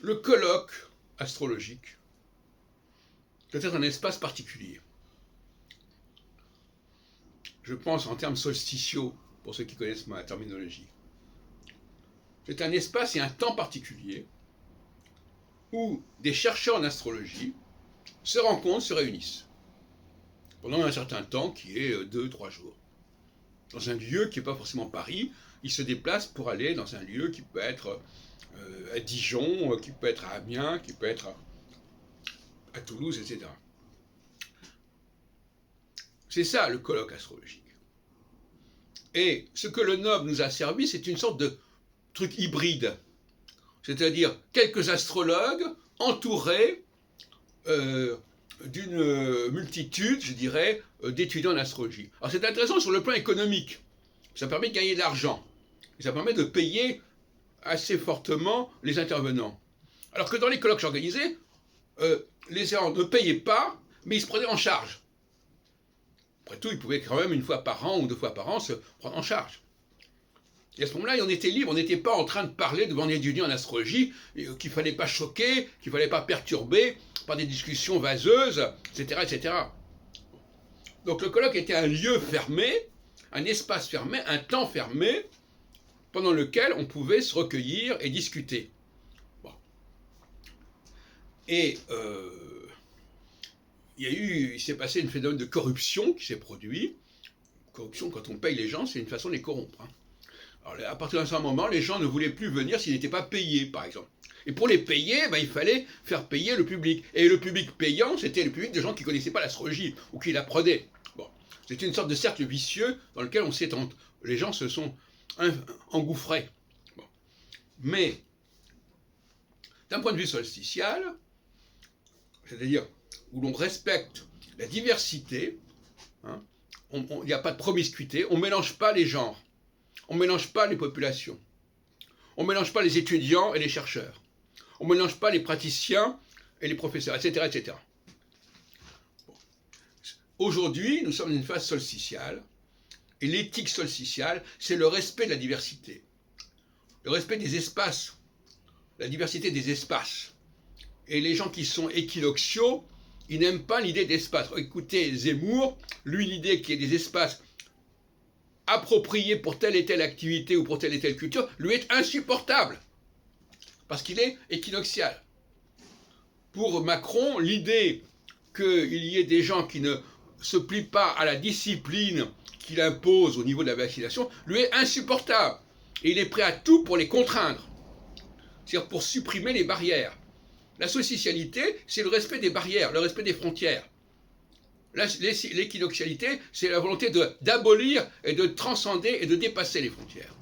Le colloque astrologique doit être un espace particulier. Je pense en termes solsticiaux, pour ceux qui connaissent ma terminologie. C'est un espace et un temps particulier où des chercheurs en astrologie se rencontrent, se réunissent pendant un certain temps qui est 2-3 jours. Dans un lieu qui n'est pas forcément Paris, ils se déplacent pour aller dans un lieu qui peut être à Dijon, qui peut être à Amiens, qui peut être à Toulouse, etc. C'est ça le colloque astrologique. Et ce que le noble nous a servi, c'est une sorte de truc hybride. C'est-à-dire quelques astrologues entourés d'une multitude, je dirais, d'étudiants en astrologie. Alors c'est intéressant sur le plan économique. Ça permet de gagner de l'argent. Et ça permet de payer assez fortement les intervenants. Alors que dans les colloques organisés, les gens ne payaient pas, mais ils se prenaient en charge. Après tout, ils pouvaient quand même une fois par an ou 2 fois par an se prendre en charge. Et à ce moment-là, on était libre, on n'était pas en train de parler devant des étudiants en astrologie, qu'il ne fallait pas choquer, qu'il ne fallait pas perturber par des discussions vaseuses, etc., etc. Donc le colloque était un lieu fermé, un espace fermé, un temps fermé, pendant lequel on pouvait se recueillir et discuter. Bon. Et il s'est passé un phénomène de corruption qui s'est produit. Corruption, quand on paye les gens, c'est une façon de les corrompre. Alors, à partir d'un certain moment, les gens ne voulaient plus venir s'ils n'étaient pas payés, par exemple. Et pour les payer, il fallait faire payer le public. Et le public payant, c'était le public de gens qui ne connaissaient pas l'astrologie ou qui l'apprenaient. Bon. C'était une sorte de cercle vicieux dans lequel les gens se sont engouffrés. Bon. Mais, d'un point de vue solsticial, c'est-à-dire où l'on respecte la diversité, hein, il n'y a pas de promiscuité, on ne mélange pas les genres, on ne mélange pas les populations, on ne mélange pas les étudiants et les chercheurs, on ne mélange pas les praticiens et les professeurs, etc. etc. Bon. Aujourd'hui, nous sommes dans une phase solsticiale, et l'éthique solsticiale, c'est le respect de la diversité, le respect des espaces, la diversité des espaces. Et les gens qui sont équinoxiaux, ils n'aiment pas l'idée d'espace. Écoutez, Zemmour, lui, l'idée qu'il y ait des espaces appropriés pour telle et telle activité ou pour telle et telle culture, lui est insupportable. Parce qu'il est équinoxial. Pour Macron, l'idée qu'il y ait des gens qui ne se plient pas à la discipline qu'il impose au niveau de la vaccination, lui est insupportable. Et il est prêt à tout pour les contraindre. C'est-à-dire pour supprimer les barrières. La socialité, c'est le respect des barrières, le respect des frontières. L'équinoxialité, c'est la volonté d'abolir et de transcender et de dépasser les frontières.